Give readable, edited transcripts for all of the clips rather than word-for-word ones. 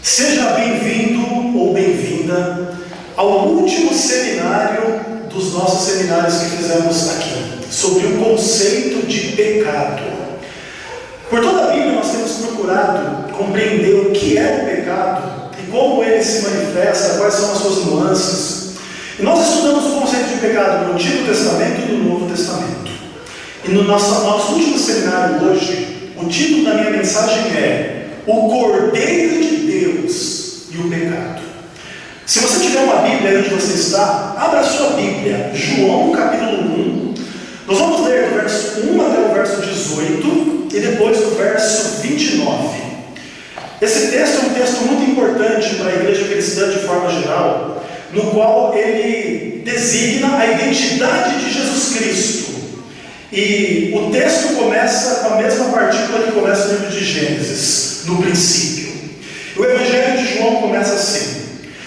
Seja bem-vindo ou bem-vinda ao último seminário dos nossos seminários que fizemos aqui, sobre o conceito de pecado. Por toda a Bíblia nós temos procurado compreender o que é o pecado e como ele se manifesta, quais são as suas nuances. E nós estudamos o conceito de pecado no Antigo Testamento e no Novo Testamento. E no nosso último seminário hoje, o título da minha mensagem é O Cordeiro de Deus e o Pecado. Se você tiver uma Bíblia aí onde você está, abra a sua Bíblia, João capítulo 1. Nós vamos ler do verso 1 até o verso 18 e depois do verso 29. Esse texto é um texto muito importante para a igreja cristã de forma geral, no qual ele designa a identidade de Jesus Cristo. E o texto começa com a mesma partícula que começa no livro de Gênesis, no princípio. O Evangelho de João começa assim: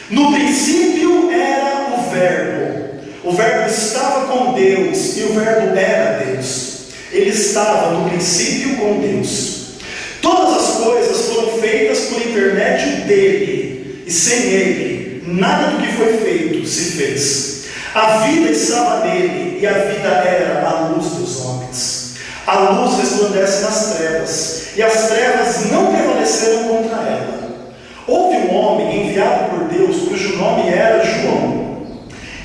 no princípio era o Verbo estava com Deus, e o Verbo era Deus. Ele estava no princípio com Deus. Todas as coisas foram feitas por intermédio dele, e sem ele, nada do que foi feito se fez. A vida estava nele, e a vida era a luz dos homens. A luz resplandece nas trevas, e as trevas não prevaleceram contra ela. Houve um homem enviado por Deus, cujo nome era João.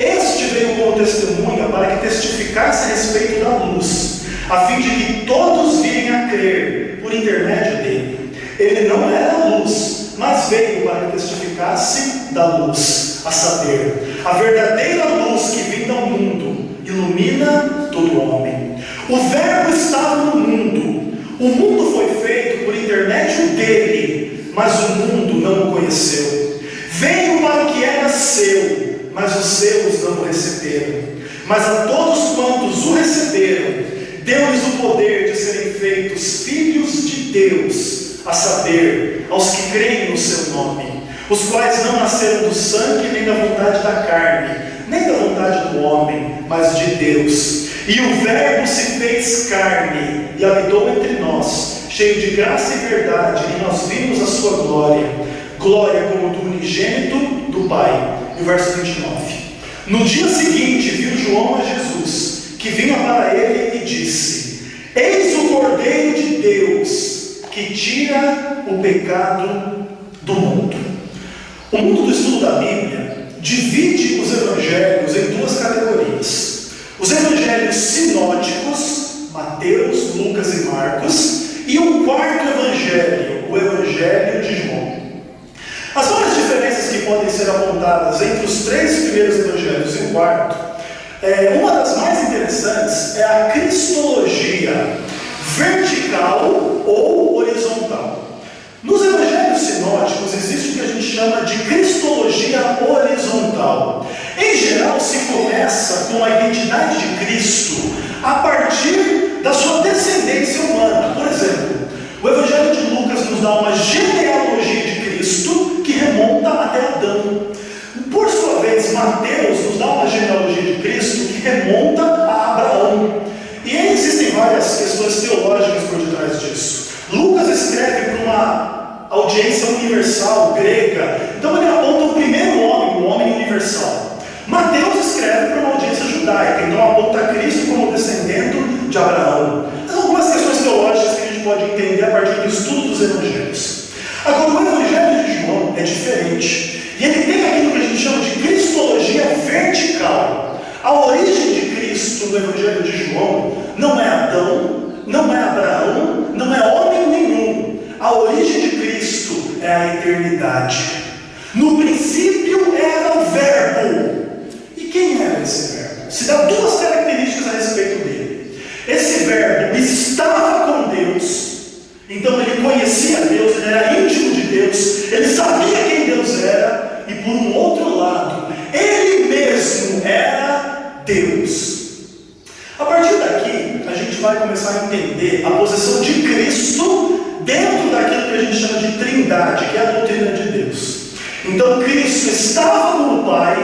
Este veio como testemunha para que testificasse a respeito da luz, a fim de que todos virem a crer por intermédio dele. Ele não era a luz, mas veio para que testificasse da luz, a saber, a verdadeira luz que vinda ao mundo, ilumina todo homem. O Verbo estava no mundo. O mundo foi feito por intermédio dele, mas o mundo não o conheceu. Veio para o que era seu, mas os seus não o receberam. Mas a todos quantos o receberam, deu-lhes o poder de serem feitos filhos de Deus, a saber, aos que creem no seu nome, os quais não nasceram do sangue, nem da vontade da carne, nem da vontade do homem, mas de Deus. E o Verbo se fez carne e habitou entre nós, cheio de graça e verdade, e nós vimos a sua glória, glória como do unigênito do Pai. E o verso 29. No dia seguinte viu João a Jesus, que vinha para ele e disse: Eis o Cordeiro de Deus, que tira o pecado do mundo. O mundo do estudo da Bíblia divide os evangelhos em duas categorias: os evangelhos sinóticos, Mateus, Lucas e Marcos, e o quarto evangelho, o Evangelho de João. As várias diferenças que podem ser apontadas entre os três primeiros evangelhos e o quarto, uma das mais interessantes é a cristologia vertical ou horizontal. Nos evangelhos sinóticos existe o que a gente chama de cristologia horizontal. Em geral, se começa com a identidade de Cristo a partir da sua descendência humana. Por exemplo, o Evangelho de Lucas nos dá uma genealogia de Cristo que remonta até Adão. Por sua vez, Mateus nos dá uma genealogia de Cristo que remonta a Abraão. E aí existem várias questões teológicas por detrás disso. Lucas escreve para uma audiência universal grega, então ele aponta o primeiro homem, o homem universal. Mateus escreve para uma audiência judaica, então aponta Cristo como descendente de Abraão. Então, algumas questões teológicas que a gente pode entender a partir do estudo dos evangelhos. Agora, o Evangelho de João é diferente, e ele tem aquilo que a gente chama de cristologia vertical. A origem de Cristo no Evangelho de João não é Adão, não é Abraão, não é homem nenhum. A origem de Cristo é a eternidade. No princípio era o Verbo. E quem era esse Verbo? Se dá duas características a respeito dele. Esse Verbo estava com Deus, então ele conhecia Deus, ele era íntimo de Deus, ele sabia quem Deus era, e por um outro lado, ele mesmo era Deus. A partir daqui, a gente vai começar a entender a posição de Cristo dentro daquilo que a gente chama de trindade, que é a doutrina de Deus. Então Cristo estava com o Pai,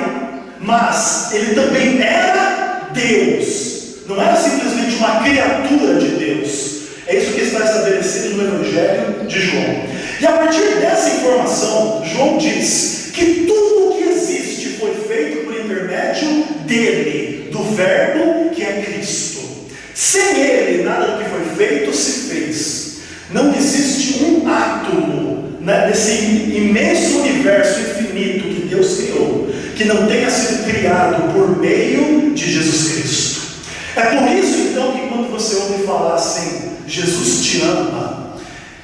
mas ele também era Deus. Não era simplesmente uma criatura de Deus. É isso que está estabelecido no Evangelho de João. E a partir dessa informação, João diz que tudo o que existe foi feito por intermédio dele, do Verbo que é Cristo. Sem ele, nada do que foi feito se fez. Não existe um átomo nesse imenso universo infinito que Deus criou, que não tenha sido criado por meio de Jesus Cristo. É por isso então que quando você ouve falar assim, Jesus te ama,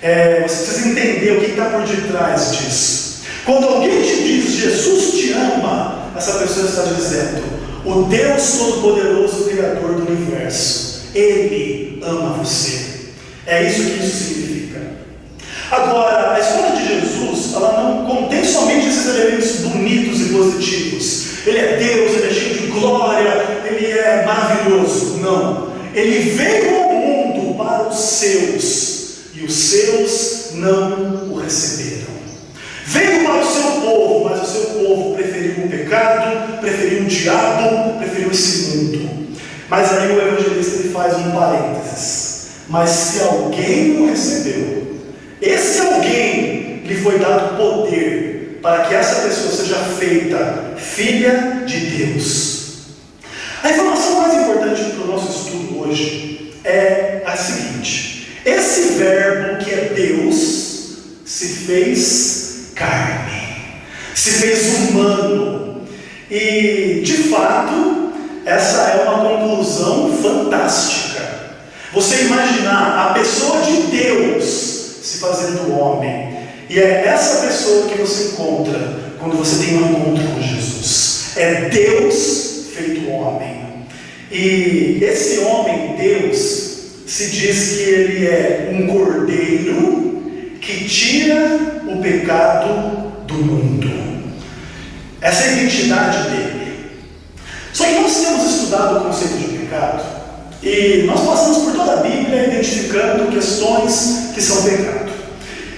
você precisa entender o que está por detrás disso. Quando alguém te diz Jesus te ama, essa pessoa está dizendo: o Deus Todo-Poderoso, Criador do Universo, Ele ama você. É isso que isso significa. Agora, a história de Jesus, ela não contém somente esses elementos bonitos e positivos. Ele é Deus, ele é cheio de glória, ele é maravilhoso. Não. Ele veio ao mundo para os seus, e os seus não o receberam. Veio para o seu povo, mas o seu povo preferiu o pecado, preferiu o diabo, preferiu esse mundo. Mas aí o evangelista ele faz um parênteses. Mas se alguém o recebeu, esse alguém lhe foi dado poder para que essa pessoa seja feita filha de Deus. A informação mais importante para o nosso estudo hoje é a seguinte: esse verbo que é Deus se fez carne, se fez humano. E de fato essa é uma conclusão fantástica. Você imaginar a pessoa de Deus se fazendo homem, e é essa pessoa que você encontra quando você tem um encontro com Jesus. É Deus feito homem. E esse homem, Deus, se diz que ele é um cordeiro que tira o pecado do mundo. Essa é a identidade dele. Só que nós temos estudado o conceito de pecado, e nós passamos por toda a Bíblia identificando questões que são pecado.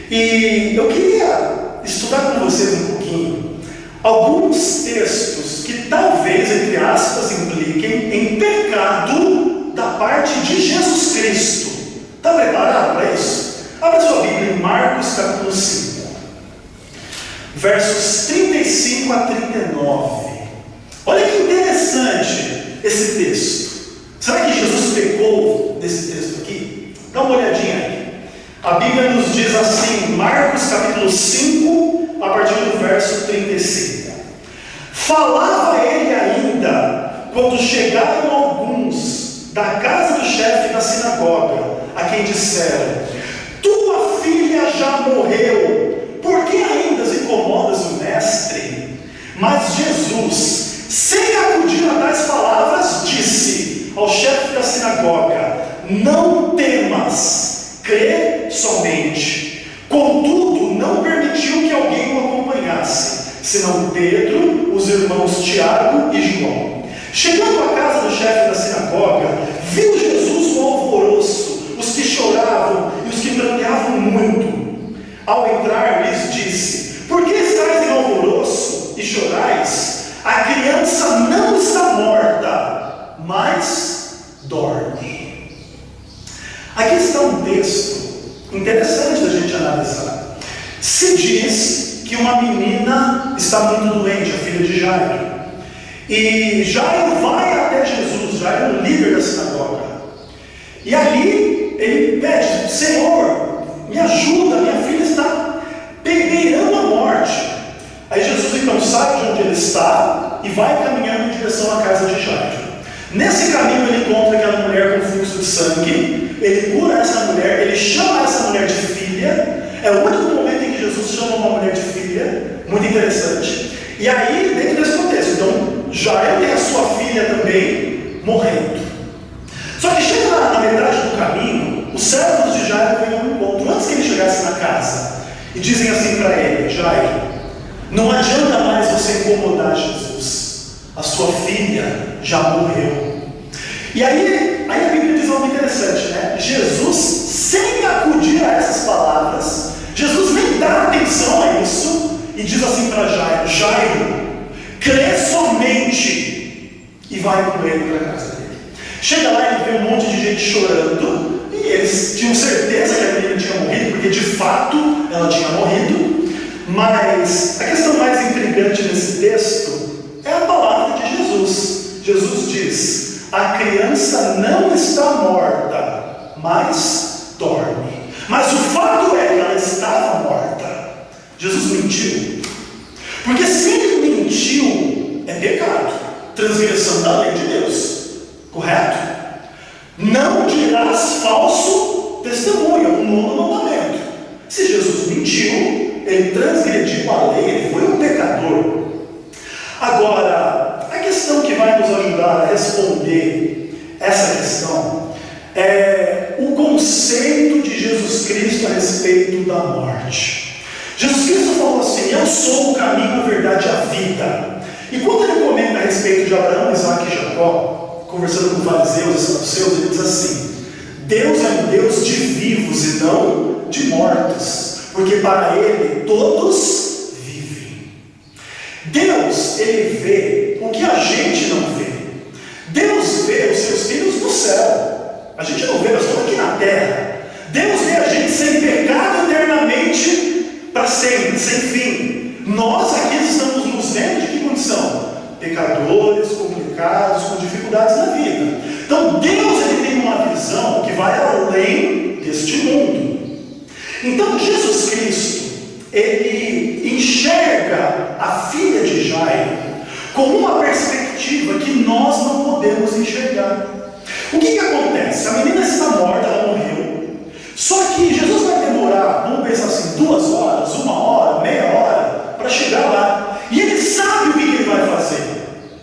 E eu queria estudar com vocês um pouquinho alguns textos que talvez, entre aspas, impliquem em pecado da parte de Jesus Cristo. Está preparado para isso? Abra sua Bíblia em Marcos capítulo 5, versos 35 a 39. Olha que interessante esse texto. Será que Jesus pecou nesse texto aqui? Dá uma olhadinha aí. A Bíblia nos diz assim, Marcos capítulo 5, a partir do verso 35. Falava ele ainda, quando chegaram alguns da casa do chefe da sinagoga, a quem disseram: tua filha já morreu, por que ainda incomodas o mestre? Mas Jesus, sem acudir a tais palavras, disse ao chefe da sinagoga: não temas, crê somente. Contudo, não permitiu que alguém o acompanhasse, senão Pedro, os irmãos Tiago e João. Chegando à casa do chefe da sinagoga, viu Jesus um alvoroço, os que choravam e os que pranteavam muito. Ao entrar, lhes disse: por que estáis em alvoroço e chorais? A criança não está morta, mas dorme. Aqui está um texto interessante da gente analisar. Se diz que uma menina está muito doente, a filha de Jairo. E Jairo vai até Jesus, Jairo é o líder da sinagoga. E ali ele pede: Senhor, me ajuda, minha filha está beirando a morte. Aí Jesus então sai de onde ele está e vai caminhando em direção à casa de Jairo. Nesse caminho ele encontra aquela mulher com fluxo de sangue, ele cura essa mulher, ele chama essa mulher de filha. É o único momento em que Jesus chama uma mulher de filha, muito interessante. E aí, dentro desse contexto, então Jairo tem a sua filha também morrendo. Só que chega na metade do caminho, os servos de Jairo vêm ao encontro, antes que ele chegasse na casa, e dizem assim para ele: Jairo, não adianta mais você incomodar Jesus, a sua filha já morreu. E aí a Bíblia diz algo interessante, né? Jesus, sem acudir a essas palavras, Jesus nem dá atenção a isso e diz assim para Jairo: Jairo, crê somente, e vai com ele para a casa dele. Chega lá e ele vê um monte de gente chorando, e eles tinham certeza que a menina tinha morrido, porque de fato ela tinha morrido, mas a questão mais intrigante nesse texto é a palavra de Jesus. Jesus diz: a criança não está morta, mas dorme. Mas o fato é que ela estava morta. Jesus mentiu. Porque se ele mentiu, é pecado, transgressão da lei de Deus, correto? Não dirás falso testemunho, um novo mandamento. Se Jesus mentiu, ele transgrediu a lei, ele foi um pecador. Agora, a questão que vai nos ajudar a responder essa questão é o conceito de Jesus Cristo a respeito da morte. Jesus Cristo falou assim: eu sou o caminho, a verdade e a vida. E quando ele comenta a respeito de Abraão, Isaac e Jacó, conversando com fariseus e saduceus, ele diz assim: Deus é um Deus de vivos e não de mortos, porque para ele todos vivem. Deus, ele vê o que a gente não vê. Deus vê os seus filhos no céu. A gente não vê, nós estamos aqui na terra. Deus vê a gente sem pecado eternamente, para sempre, sem fim. Nós aqui estamos nos vendo de que condição? Pecadores, complicados, com dificuldades na vida. Então Deus, ele tem uma visão que vai além deste mundo. Então Jesus Cristo, ele enxerga a filha de Jairo com uma perspectiva que nós não podemos enxergar. O que acontece? A menina está morta, ela morreu. Só que Jesus vai demorar, vamos pensar assim, 2 horas, 1 hora, meia hora, para chegar lá. E ele sabe o que ele vai fazer.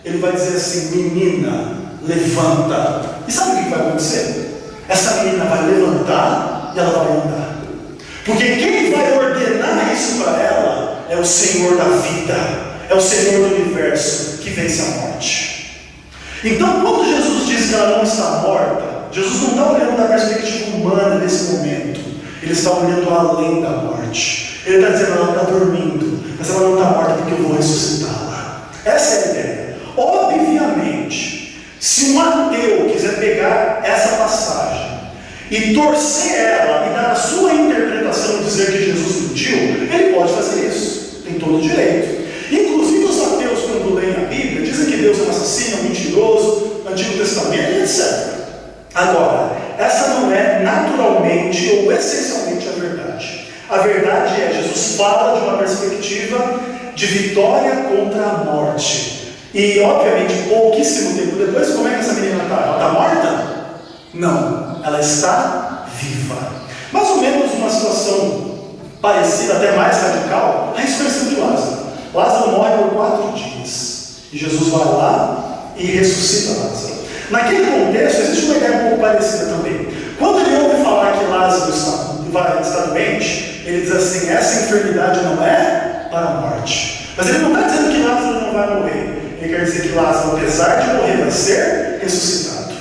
Ele vai dizer assim: menina, levanta. E sabe o que vai acontecer? Essa menina vai levantar e ela vai andar. Porque quem vai ordenar isso para ela é o Senhor da vida, é o Senhor do universo, que vence a morte. Então, quando Jesus diz que ela não está morta, Jesus não está olhando da perspectiva humana nesse momento. Ele está olhando além da morte. Ele está dizendo: ela está dormindo, mas ela não está morta porque eu vou ressuscitá-la. Essa é a ideia. Obviamente, se um ateu quiser pegar essa passagem e torcer ela e dar a sua interpretação e dizer que Jesus mentiu, ele pode fazer isso. Tem todo o direito. Inclusive os ateus, quando leem a Bíblia, dizem que Deus é um assassino, um mentiroso, Antigo Testamento e etc. Agora, essa não é naturalmente ou essencialmente a verdade. A verdade é: Jesus fala de uma perspectiva de vitória contra a morte. E, obviamente, pouquíssimo tempo depois, como é que essa menina está? Ela está morta? Não, ela está viva. Mais ou menos uma situação parecida, até mais radical, a ressurreição de Lázaro. Lázaro morre por 4 dias. E Jesus vai lá e ressuscita Lázaro. Naquele contexto, existe uma ideia um pouco parecida também. Quando ele ouve falar que Lázaro está doente, ele diz assim: essa enfermidade não é para a morte. Mas ele não está dizendo que Lázaro não vai morrer. Ele quer dizer que Lázaro, apesar de morrer, vai ser ressuscitado.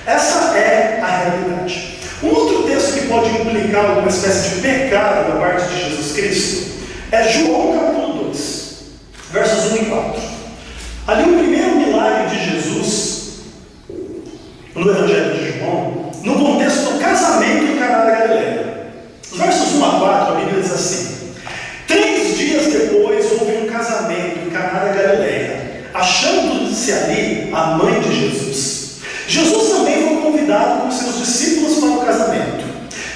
Essa é a realidade. Um outro texto que pode implicar alguma espécie de pecado da parte de Jesus Cristo é João capítulo 2, versos 1 e 4. Ali o primeiro milagre de Jesus no Evangelho de João, no contexto do casamento em Caná da Galileia. Versos 1 a 4, a Bíblia diz assim: 3 dias depois houve um casamento em Caná da Galileia, achando-se ali a mãe de Jesus. Jesus também foi convidado com seus discípulos para o casamento.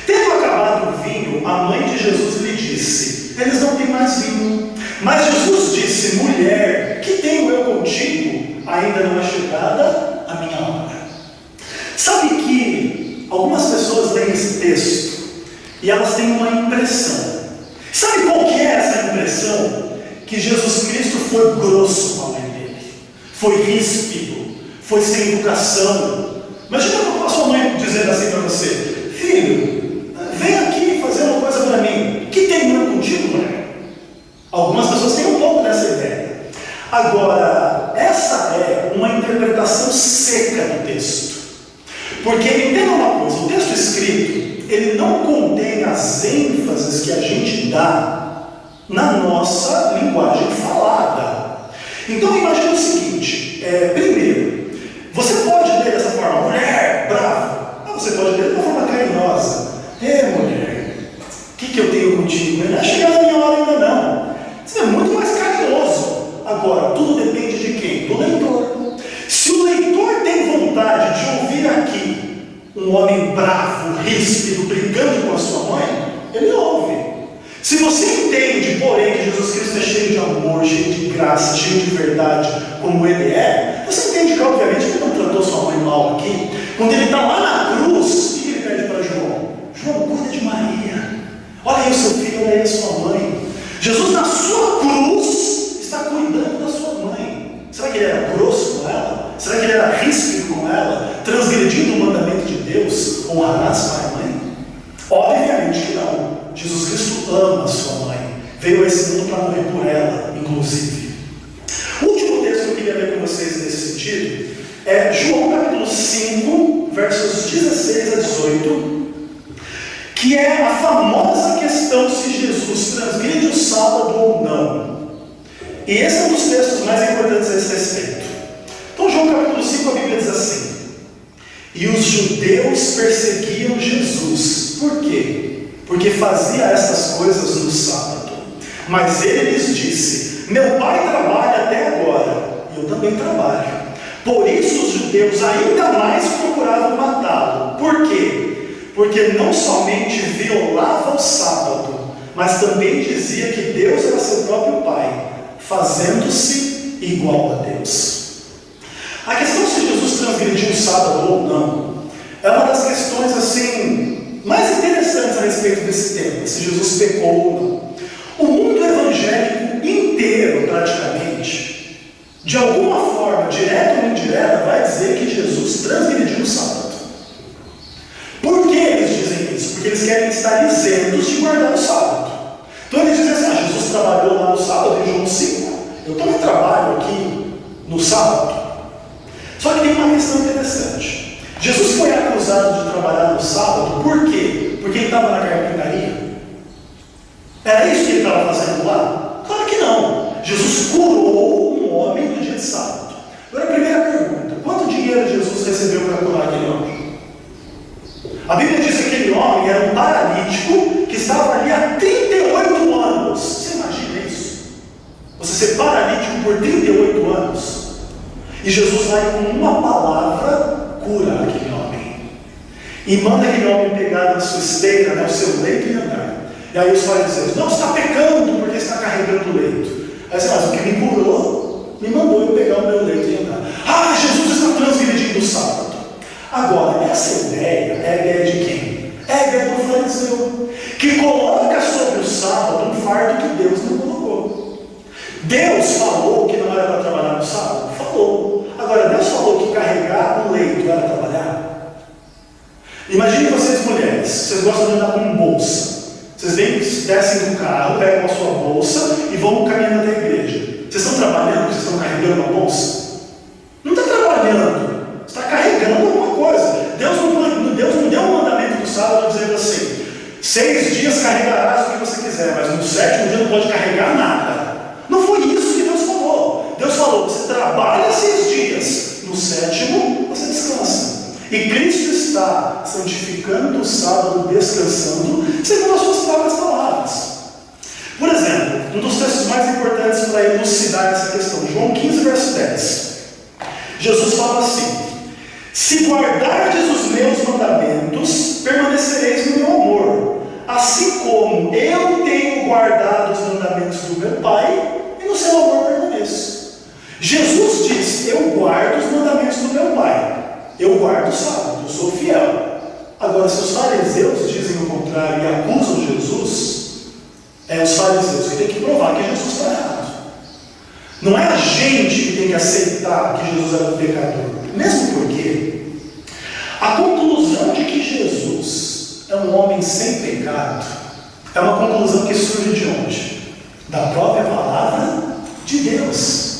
Tendo acabado o vinho, a mãe de Jesus lhe disse: eles não têm mais vinho. Mas Jesus disse: mulher, que tenho eu contigo? Ainda não é chegada a minha hora. Sabe que algumas pessoas leem esse texto e elas têm uma impressão. Sabe qual que é essa impressão? Que Jesus Cristo foi grosso com a mãe dele, foi ríspido, foi sem educação. Imagina a sua mãe dizendo assim para você: filho, vem aqui fazer uma coisa para mim. Que tem eu contigo, mulher? Algumas pessoas têm um pouco dessa ideia. Agora, essa é uma interpretação seca do texto. Porque entenda uma coisa: o texto escrito, ele não contém as ênfases que a gente dá na nossa linguagem falada. Então imagine o seguinte: primeiro, você pode ler dessa forma: mulher, brava. Você pode ler de uma forma carinhosa: mulher, o que que eu tenho contigo? Não é chegado a minha hora ainda não. Você é muito mais carinhoso. Agora, tudo depende de quem? Do leitor. Se o leitor tem vontade de ouvir aqui um homem bravo, ríspido, brigando com a sua mãe, ele ouve. Se você entende, porém, que Jesus Cristo é cheio de amor, cheio de graça, cheio de verdade, como Ele é, você entende que, obviamente, Ele não tratou sua mãe mal aqui. Quando Ele está lá na cruz, o que Ele pede para João? João, cuida de Maria. Olha aí o seu filho, olha aí a sua mãe. Jesus, na sua cruz, está cuidando da sua mãe. Será que Ele era grosso com ela? Será que Ele era ríspido com ela? Transgredindo o mandamento de Deus, honrarás pai e mãe? Obviamente que não. Jesus Cristo ama a sua mãe, veio a esse mundo para morrer por ela, inclusive. O último texto que eu queria ler com vocês nesse sentido é João capítulo 5, versos 16 a 18, que é a famosa questão se Jesus transgride o sábado ou não. E esse é um dos textos mais importantes a esse respeito. Então, João capítulo 5, a Bíblia diz assim: e os judeus perseguiam Jesus. Por quê? Porque fazia essas coisas no sábado. Mas ele lhes disse: meu pai trabalha até agora, e eu também trabalho. Por isso os judeus ainda mais procuravam matá-lo. Por quê? Porque não somente violava o sábado, mas também dizia que Deus era seu próprio pai, fazendo-se igual a Deus. A questão se Jesus transgrediu o sábado ou não é uma das questões assim mais interessantes a respeito desse tema, se Jesus pecou ou não. O mundo evangélico inteiro, praticamente, de alguma forma, direta ou indireta, vai dizer que Jesus transgrediu o sábado. Por que eles dizem isso? Porque eles querem estar isentos de guardar o sábado. Então eles dizem assim: Jesus trabalhou lá no sábado em João 5, eu também trabalho aqui no sábado. Só que tem uma questão interessante. Jesus foi acusado de trabalhar no sábado, por quê? Porque ele estava na carpintaria? Era isso que ele estava fazendo lá? Claro que não. Jesus curou um homem no dia de sábado. Agora a primeira pergunta: quanto dinheiro Jesus recebeu para curar aquele homem? A Bíblia diz que aquele homem era um paralítico que estava ali há 38 anos. Você imagina isso? Você ser paralítico por 38 anos. E Jesus vai com uma palavra curar aquele homem. E manda aquele homem pegar na sua esteira, o seu leito e andar. E aí os fariseus: não, você está pecando porque está carregando o leito. Aí você fala: o que me curou, me mandou eu pegar o meu leito e andar. Ah, Jesus está transgredindo o sábado. Agora, essa ideia é a ideia de quem? É a ideia do fariseu, que coloca sobre o sábado um fardo que Deus não colocou. Deus falou que não era para trabalhar no sábado? Falou. Agora, Deus falou que carregar o leito era trabalhar? Imagine vocês mulheres, vocês gostam de andar com bolsa. Vocês descem do carro, pegam a sua bolsa e vão caminhando até a igreja. Vocês estão trabalhando? Vocês estão carregando uma bolsa? Não está trabalhando. Você está carregando alguma coisa. Deus não deu um mandamento do sábado dizendo assim: 6 dias carregarás o que você quiser, mas no 7º dia não pode carregar nada. Não foi isso que Deus falou. Deus falou: você trabalha 6 dias, no 7º você descansa. E Cristo está santificando o sábado, descansando, segundo as suas próprias palavras. Por exemplo, um dos textos mais importantes para elucidar essa questão, João 15, verso 10. Jesus fala assim: se guardardes os meus mandamentos, permanecereis no meu amor, assim como eu tenho guardado os mandamentos do meu Pai, e no seu amor permaneço. Jesus diz: eu guardo os mandamentos do meu Pai, eu guardo o sábado, eu sou fiel. Agora, se os fariseus dizem o contrário e acusam Jesus, é os fariseus que têm que provar que Jesus está errado. Não é a gente que tem que aceitar que Jesus era um pecador. Mesmo porque a conclusão de que Jesus é um homem sem pecado é uma conclusão que surge de onde? Da própria palavra de Deus.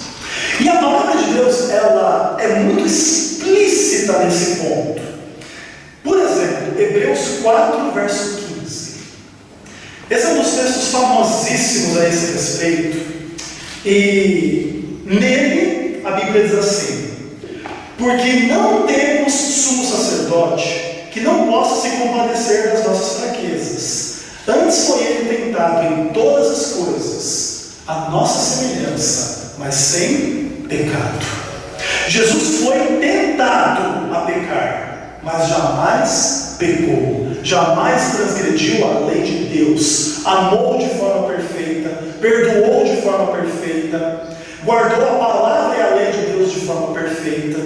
E a palavra de Deus, ela é muito explícita nesse ponto. Por exemplo, Hebreus 4, verso 15. Esse é um dos textos famosíssimos a esse respeito. E nele a Bíblia diz assim: porque não temos sumo sacerdote que não possa se compadecer das nossas fraquezas, Antes foi ele tentado em todas as coisas, a nossa semelhança, mas sem pecado. Jesus foi tentado a pecar, mas jamais pecou, jamais transgrediu a lei de Deus, amou de forma perfeita, perdoou de forma perfeita, guardou a palavra e a lei de Deus de forma perfeita.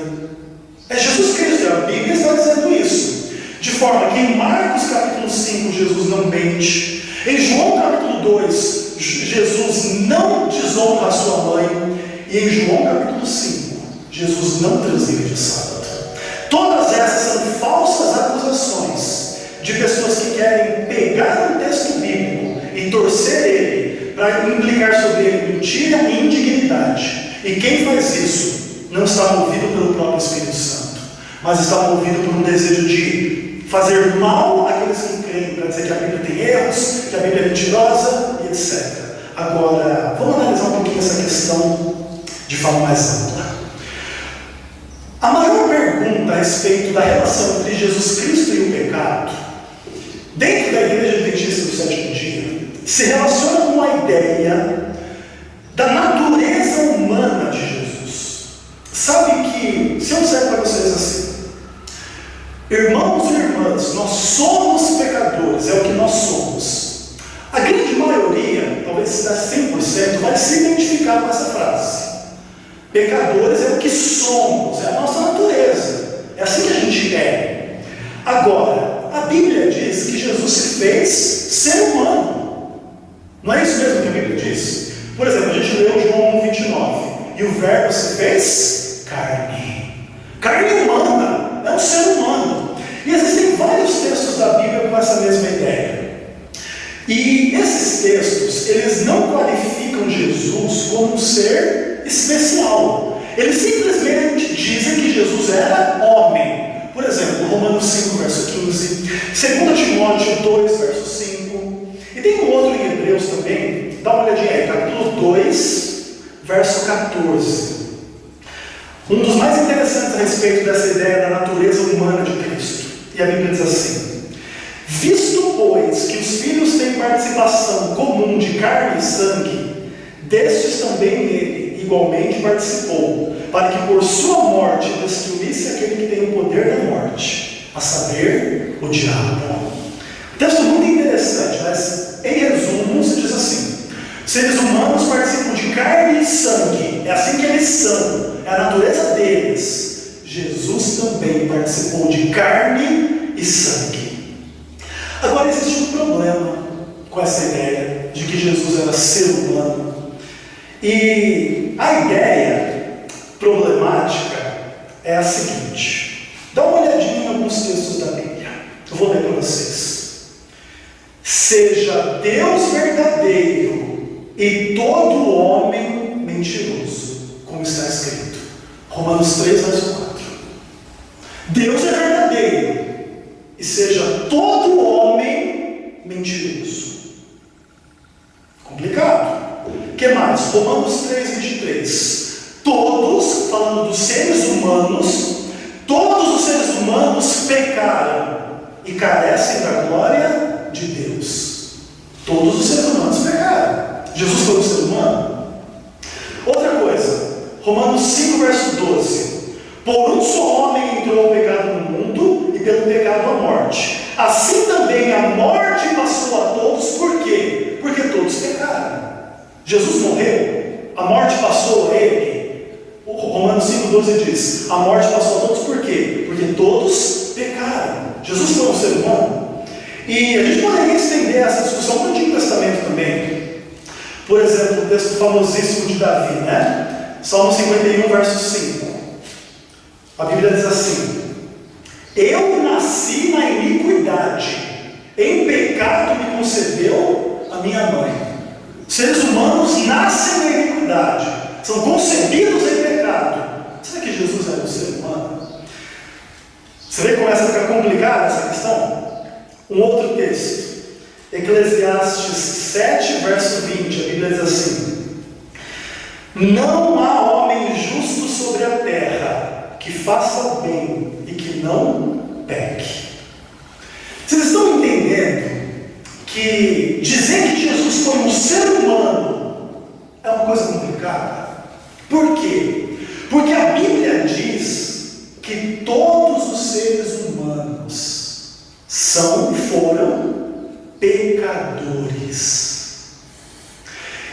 É Jesus Cristo, a Bíblia está dizendo isso. De forma que em Marcos capítulo 5, Jesus não mente. Em João capítulo 2, Jesus não desonra a sua mãe. E em João capítulo 5, Jesus não transgride o sábado. Todas essas são falsas acusações de pessoas que querem pegar um texto bíblico e torcer ele para implicar sobre ele mentira e indignidade. E quem faz isso não está movido pelo próprio Espírito Santo, mas está movido por um desejo de fazer mal àqueles que creem, para dizer que a Bíblia tem erros, que a Bíblia é mentirosa e etc. Agora, vamos analisar um pouquinho essa questão de forma mais ampla. A maior pergunta a respeito da relação entre Jesus Cristo e o pecado, dentro da Igreja Adventista do Sétimo Dia, se relaciona com a ideia da natureza humana de Jesus. Sabe que, se eu disser para vocês assim, irmãos e irmãs, nós somos pecadores, é o que nós somos. A grande maioria, talvez 100%, vai se identificar com essa frase. Pecadores é o que somos, é a nossa natureza, é assim que a gente é. Agora, a Bíblia diz que Jesus se fez ser humano. Não é isso mesmo que a Bíblia diz? Por exemplo, a gente leu João 1,29, e o verbo se fez carne. Carne humana, é um ser humano. E existem vários textos da Bíblia com essa mesma ideia. E esses textos, eles não qualificam Jesus como um ser especial. Eles simplesmente dizem que Jesus era homem. Por exemplo, Romanos 5, verso 15, 2 Timóteo 2, verso 5. E tem um outro em Hebreus também, dá uma olhadinha aí, capítulo 2, verso 14. Um dos mais interessantes a respeito dessa ideia da natureza humana de Cristo. E a Bíblia diz assim: visto, pois, que os filhos têm participação comum de carne e sangue, destes também ele igualmente participou, para que por sua morte destruísse aquele que tem o poder da morte, a saber, o diabo. Texto muito interessante, mas em resumo se diz assim: seres humanos participam de carne e sangue, é assim que eles são, é a natureza deles. Jesus também participou de carne e sangue. Agora existe um problema com essa ideia de que Jesus era ser humano. E a ideia problemática é a seguinte: dá uma olhadinha em alguns textos da Bíblia. Eu vou ler para vocês. Seja Deus verdadeiro e todo homem mentiroso, como está escrito. Romanos 3, verso 4. Deus é verdadeiro e seja todo homem mentiroso. Complicado. O que mais? Romanos 3, 23. Todos, falando dos seres humanos, todos os seres humanos pecaram e carecem da glória de Deus. Todos os seres humanos pecaram. Jesus foi um ser humano. Outra coisa, Romanos 5, verso 12. Por um só homem entrou o pecado no mundo, e pelo pecado a morte. Assim também a morte passou a todos. Por quê? Porque todos pecaram. Jesus morreu, a morte passou a ele. O Romanos 5,12 diz: a morte passou a todos por quê? Porque todos pecaram. Jesus foi um ser humano. E a gente poderia estender essa discussão para o Antigo Testamento também. Por exemplo, o texto famosíssimo de Davi, né? Salmo 51, verso 5. A Bíblia diz assim: eu nasci na iniquidade, em pecado me concebeu a minha mãe. Seres humanos nascem na iniquidade, são concebidos em pecado. Será que Jesus era um ser humano? Você vê que começa a ficar complicada essa questão? Um outro texto, Eclesiastes 7, verso 20, a Bíblia diz assim: não há homem justo sobre a terra que faça bem e que não peque. Vocês estão entendendo que dizer que Jesus foi um ser humano é uma coisa complicada. Por quê? Porque a Bíblia diz que todos os seres humanos foram pecadores.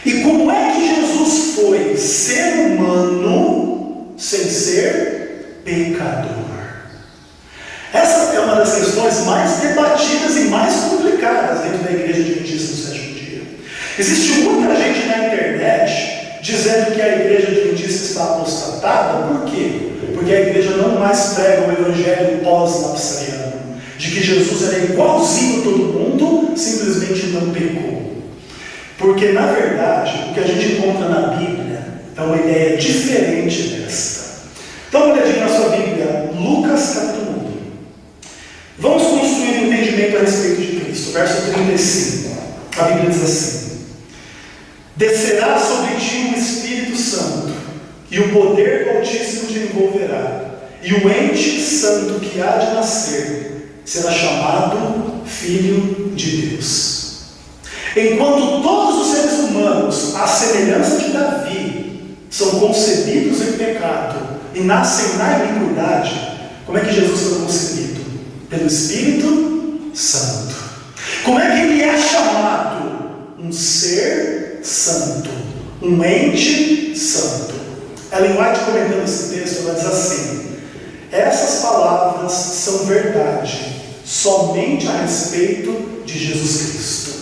E como é que Jesus foi ser humano sem ser pecador? Essa é uma das questões mais debatidas e mais complicadas dentro da Igreja Adventista do Sétimo Dia. Existe muita gente na internet dizendo que a Igreja Adventista está apostatada. Por quê? Porque a Igreja não mais prega o Evangelho pós-lapsariano, de que Jesus era igualzinho a todo mundo, simplesmente não pecou. Porque, na verdade, o que a gente encontra na Bíblia é uma ideia diferente desta. Dá uma olhadinha na sua Bíblia, Lucas capítulo 1. Vamos construir um entendimento a respeito de Cristo. Verso 35. A Bíblia diz assim: descerá sobre ti o Espírito Santo, e o poder do Altíssimo te envolverá, e o ente santo que há de nascer será chamado Filho de Deus. Enquanto todos os seres humanos, à semelhança de Davi, são concebidos em pecado e nascem na iniquidade, como é que Jesus foi concebido? Pelo Espírito Santo. Como é que ele é chamado? Um ser santo, um ente santo. Ellen White, comentando esse texto, ela diz assim: essas palavras são verdade somente a respeito de Jesus Cristo.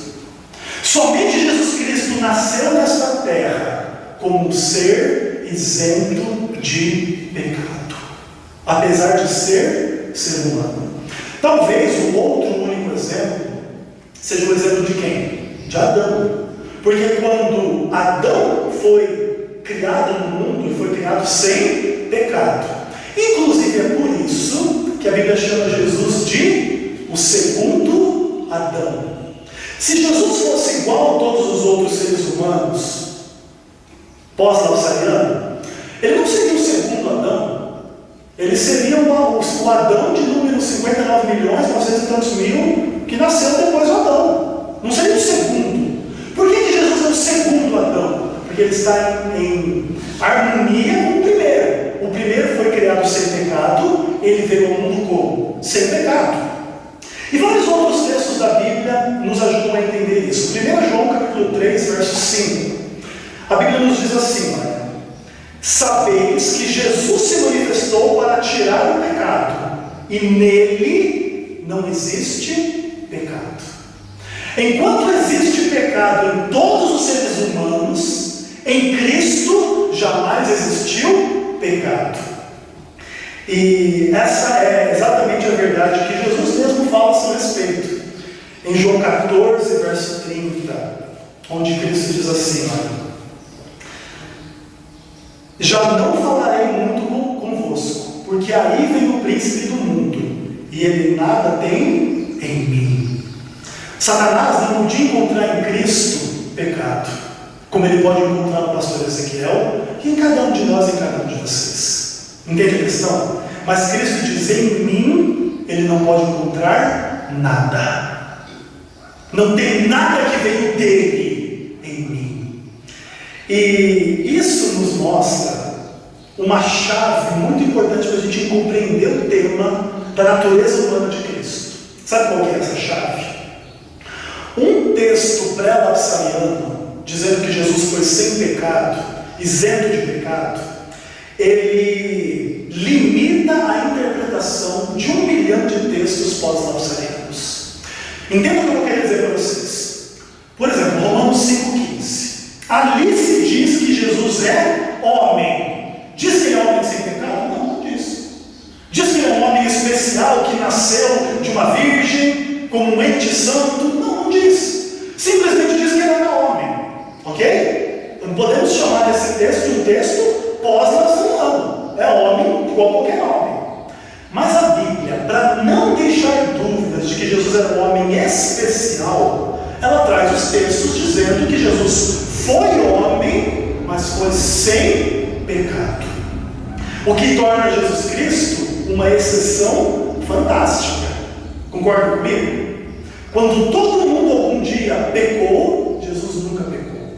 Somente Jesus Cristo nasceu nesta terra como um ser isento de pecado, apesar de ser humano. Talvez o outro único exemplo seja o exemplo de quem? De Adão. Porque quando Adão foi criado no mundo, ele foi criado sem pecado. Inclusive é por isso que a Bíblia chama Jesus de o segundo Adão. Se Jesus fosse igual a todos os outros seres humanos pós-lapsariano, ele não seria o segundo Adão. Ele seria o Adão de número 59 milhões, 900 e tantos mil, que nasceu depois do Adão. Não seria o segundo. Por que Jesus é o segundo Adão? Porque ele está em harmonia com o primeiro. O primeiro foi criado sem pecado, ele veio ao mundo como? Sem pecado. E vários outros textos da Bíblia nos ajudam a entender isso. 1 João capítulo 3, verso 5. A Bíblia nos diz assim: olha, sabeis que Jesus se manifestou para tirar o pecado, e nele não existe pecado. Enquanto existe pecado em todos os seres humanos, em Cristo jamais existiu pecado. E essa é exatamente a verdade que Jesus mesmo fala a seu respeito. Em João 14, verso 30, onde Cristo diz assim: olha, já não falarei muito convosco, porque aí vem o príncipe do mundo, e ele nada tem em mim. Satanás não podia encontrar em Cristo pecado, como ele pode encontrar no pastor Ezequiel, e em cada um de nós e em cada um de vocês. Entende a questão? Mas Cristo diz: em mim ele não pode encontrar nada. Não tem nada que veio dele em mim. E isso nos mostra uma chave muito importante para a gente compreender o tema da natureza humana de Cristo. Sabe qual que é essa chave? Um texto pré-lapsariano dizendo que Jesus foi sem pecado, isento de pecado, ele limita a interpretação de 1 milhão de textos pós-lapsarianos. Entenda o que eu quero dizer para vocês. Por exemplo, Romanos 5,15. Ali se diz que Jesus é homem. Diz que ele é homem sem pecado? Não, não diz. Diz que ele é um homem especial que nasceu de uma virgem, como um ente santo? Não, não diz. Simplesmente diz que ele era homem. Ok? Então podemos chamar esse texto de um texto pós-lapsariano. É homem igual qualquer homem. Mas a Bíblia, para não deixar dúvidas de que Jesus era um homem especial, ela traz os textos dizendo que Jesus foi homem, mas foi sem pecado. O que torna Jesus Cristo uma exceção fantástica. Concorda comigo? Quando todo mundo algum dia dia pecou, Jesus nunca pecou.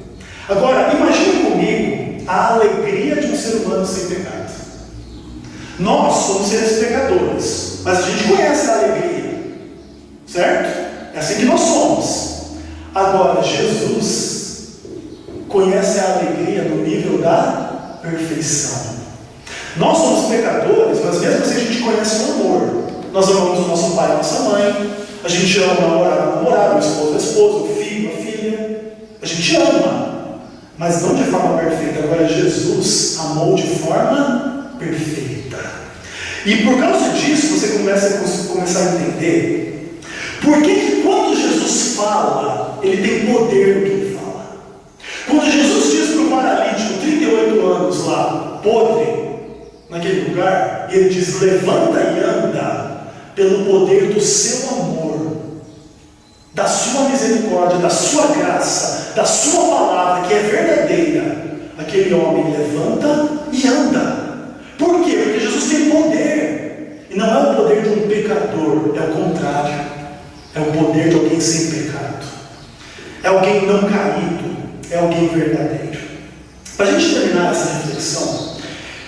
Agora, imagine comigo a alegria de um ser humano sem pecado. Nós somos seres pecadores, mas a gente conhece a alegria, certo? É assim que nós somos. Agora, Jesus conhece a alegria no nível da perfeição. Nós somos pecadores, mas mesmo assim a gente conhece o amor. Nós amamos o nosso pai e a nossa mãe, a gente ama o namorado, o esposo, a esposa, o filho, a filha. A gente ama, mas não de forma perfeita. Agora, Jesus amou de forma perfeita. E por causa disso, você começa a entender por que quando Jesus fala, ele tem poder no que ele fala. Quando Jesus diz para o paralítico, 38 anos lá, podre, naquele lugar, e ele diz: levanta e anda, pelo poder do seu amor, da sua misericórdia, da sua graça, da sua palavra que é verdadeira, aquele homem levanta e anda. Por quê? Porque Jesus tem poder, e não é o poder de um pecador, é o contrário, é o poder de alguém sem pecado, é alguém não caído, é alguém verdadeiro. Para a gente terminar essa reflexão,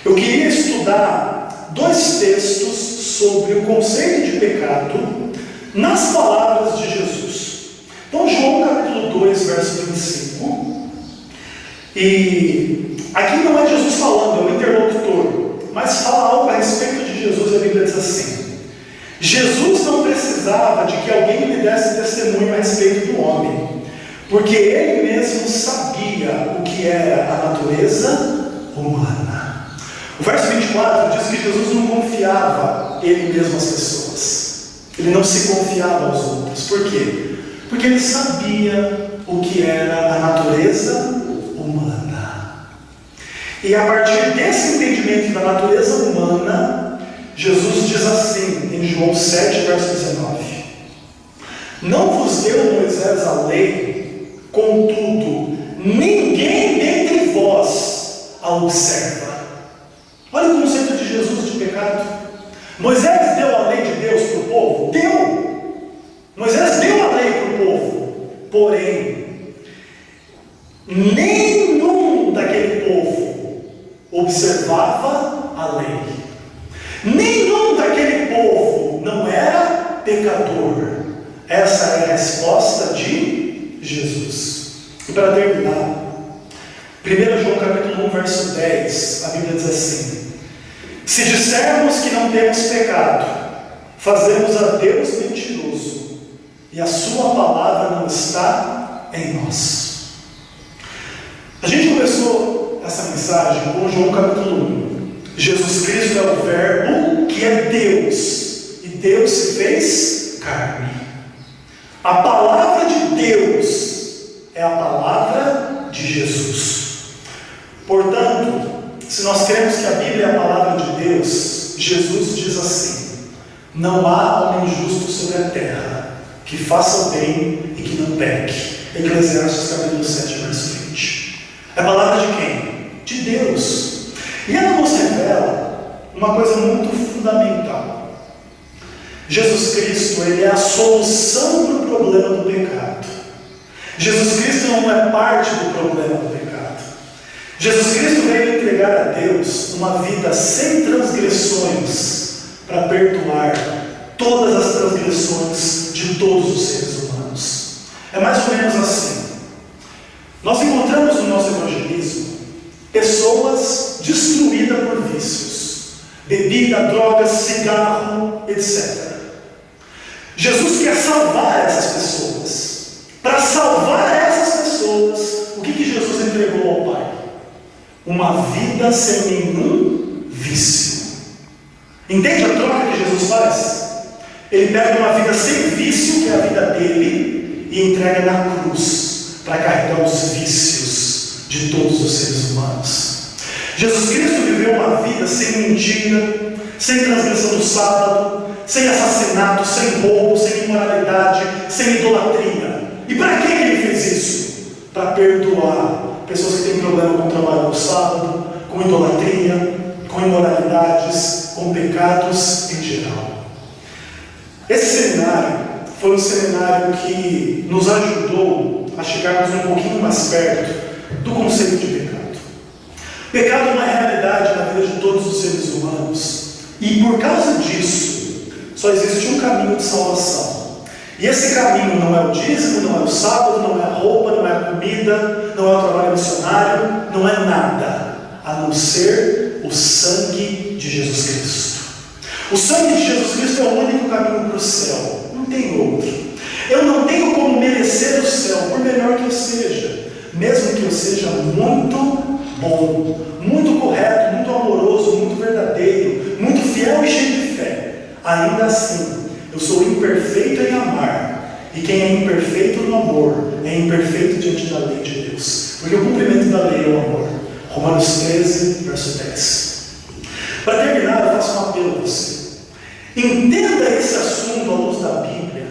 eu queria estudar 2 textos sobre o conceito de pecado nas palavras de Jesus. Então, João capítulo 2, verso 25. E aqui não é Jesus falando, é o interlocutor, mas fala algo a respeito de Jesus. A Bíblia diz assim: Jesus não precisava de que alguém lhe desse testemunho a respeito do homem, porque ele mesmo sabia o que era a natureza humana. O verso 24 diz que Jesus não confiava ele mesmo às pessoas, ele não se confiava aos outros. Por quê? Porque ele sabia o que era a natureza humana. E a partir desse entendimento da natureza humana, Jesus diz assim em João 7, verso 19: não vos deu Moisés a lei, contudo ninguém dentre vós a observa. Olha o conceito de Jesus de pecado. Moisés deu a lei de Deus para o povo? Deu. Moisés deu a lei para o povo. Porém, nenhum daquele povo observava a lei. Nenhum daquele povo não era pecador. Essa é a resposta de Jesus. E para terminar, 1 João capítulo 1, verso 10, a Bíblia diz assim: se dissermos que não temos pecado, fazemos a Deus mentiroso, e a sua palavra não está em nós. A gente começou essa mensagem com João capítulo 1. Jesus Cristo é o verbo que é Deus, e Deus se fez carne. A palavra de Deus é a palavra de Jesus. Portanto, se nós cremos que a Bíblia é a palavra de Deus, Jesus diz assim: não há homem justo sobre a terra que faça o bem e que não peque. Eclesiastes capítulo 7, verso 20. É a palavra de quem? De Deus. E ela nos revela uma coisa muito fundamental. Jesus Cristo, ele é a solução para o problema do pecado. Jesus Cristo não é parte do problema do pecado. Jesus Cristo veio entregar a Deus uma vida sem transgressões, para perdoar todas as transgressões de todos os seres humanos. É mais ou menos assim. Nós encontramos no nosso evangelismo pessoas destruídas por vícios, bebida, drogas, cigarro, etc. Jesus quer salvar essas pessoas. Para salvar essas pessoas, o que Jesus entregou ao Pai? Uma vida sem nenhum vício. Entende a troca que Jesus faz? Ele pega uma vida sem vício, que é a vida dele, e entrega na cruz para carregar os vícios de todos os seres humanos. Jesus Cristo viveu uma vida sem mentira, sem transgressão do sábado, sem assassinato, sem roubo, sem imoralidade, sem idolatria. E para que ele fez isso? Para perdoar pessoas que têm problema com o trabalho no sábado, com idolatria, com imoralidades, com pecados em geral. Esse seminário foi um seminário que nos ajudou a chegarmos um pouquinho mais perto do conceito de pecado. Pecado é uma realidade na vida de todos os seres humanos, e por causa disso, só existe um caminho de salvação. E esse caminho não é o dízimo, não é o sábado, não é a roupa, não é a comida, não é o trabalho missionário, não é nada, a não ser o sangue de Jesus Cristo. O sangue de Jesus Cristo é o único caminho para o céu, não tem outro. Eu não tenho como merecer o céu, por melhor que eu seja, mesmo que eu seja muito bom, muito correto, muito amoroso, muito verdadeiro, muito fiel e cheio de fé. Ainda assim, eu sou imperfeito em amar, e quem é imperfeito no amor é imperfeito diante da lei de Deus, porque o cumprimento da lei é o amor. Romanos 13, verso 10. Para terminar, eu faço um apelo a você. Entenda esse assunto à luz da Bíblia,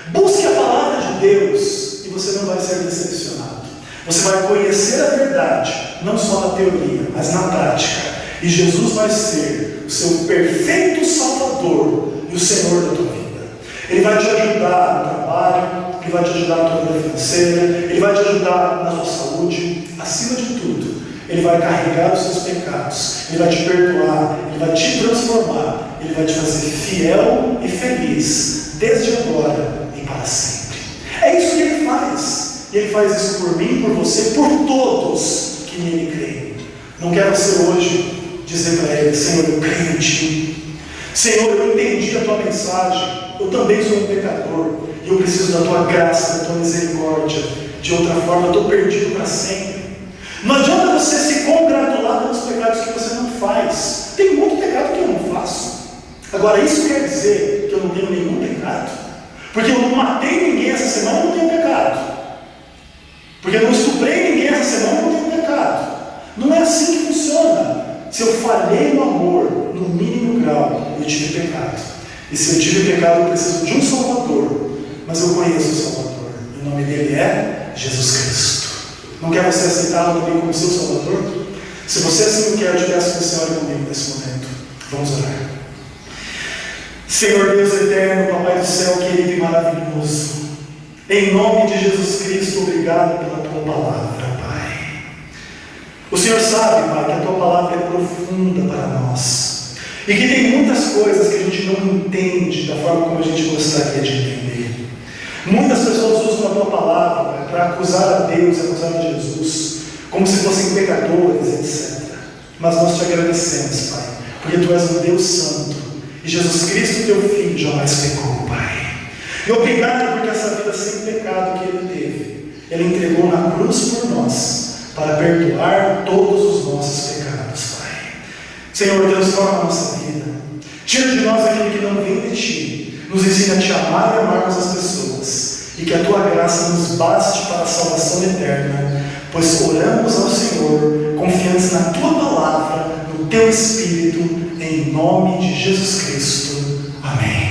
busque a palavra de Deus, e você não vai ser decepcionado. Você vai conhecer a verdade, não só na teoria, mas na prática, e Jesus vai ser o seu perfeito Salvador e o Senhor da tua vida. Ele vai te ajudar no trabalho, Ele vai te ajudar na tua vida financeira, Ele vai te ajudar na tua saúde. Acima de tudo, Ele vai carregar os seus pecados, Ele vai te perdoar, Ele vai te transformar, Ele vai te fazer fiel e feliz, desde agora e para sempre. É isso que Ele faz. E Ele faz isso por mim, por você, por todos que nele creem. Não quero você hoje dizer para Ele: Senhor, eu creio em Ti. Senhor, eu entendi a Tua mensagem. Eu também sou um pecador. E eu preciso da Tua graça, da Tua misericórdia. De outra forma, eu estou perdido para sempre. Não adianta você se congratular pelos pecados que você não faz. Tem muito pecado que eu não faço. Agora, isso quer dizer que eu não tenho nenhum pecado? Porque eu não matei ninguém essa semana, eu não tenho pecado. Porque eu não estuprei ninguém essa semana, eu não tenho pecado. Não é assim que funciona. Se eu falhei no amor, no mínimo grau, eu tive pecado. E se eu tive pecado, eu preciso de um Salvador. Mas eu conheço o Salvador. E o nome dele é Jesus Cristo. Não quer você aceitá-lo também como seu Salvador? Se você assim não quer, eu te peço que você ore comigo nesse momento. Vamos orar. Senhor Deus eterno, Papai do céu, querido e maravilhoso, em nome de Jesus Cristo, obrigado pela Tua palavra, Pai. O Senhor sabe, Pai, que a Tua palavra é profunda para nós, e que tem muitas coisas que a gente não entende da forma como a gente gostaria de entender. Muitas pessoas usam a Tua palavra, Pai, para acusar a Deus, acusar a Jesus, como se fossem pecadores, etc. Mas nós te agradecemos, Pai, porque Tu és um Deus santo, e Jesus Cristo, Teu Filho, jamais pecou, Pai. E obrigado porque essa vida sem pecado que Ele teve, Ele entregou na cruz por nós, para perdoar todos os nossos pecados, Pai. Senhor, transforma a nossa vida. Tira de nós aquilo que não vem de Ti. Nos ensina a Te amar e amarmos as pessoas. E que a Tua graça nos baste para a salvação eterna, pois oramos ao Senhor, confiantes na Tua palavra, no Teu Espírito, em nome de Jesus Cristo. Amém.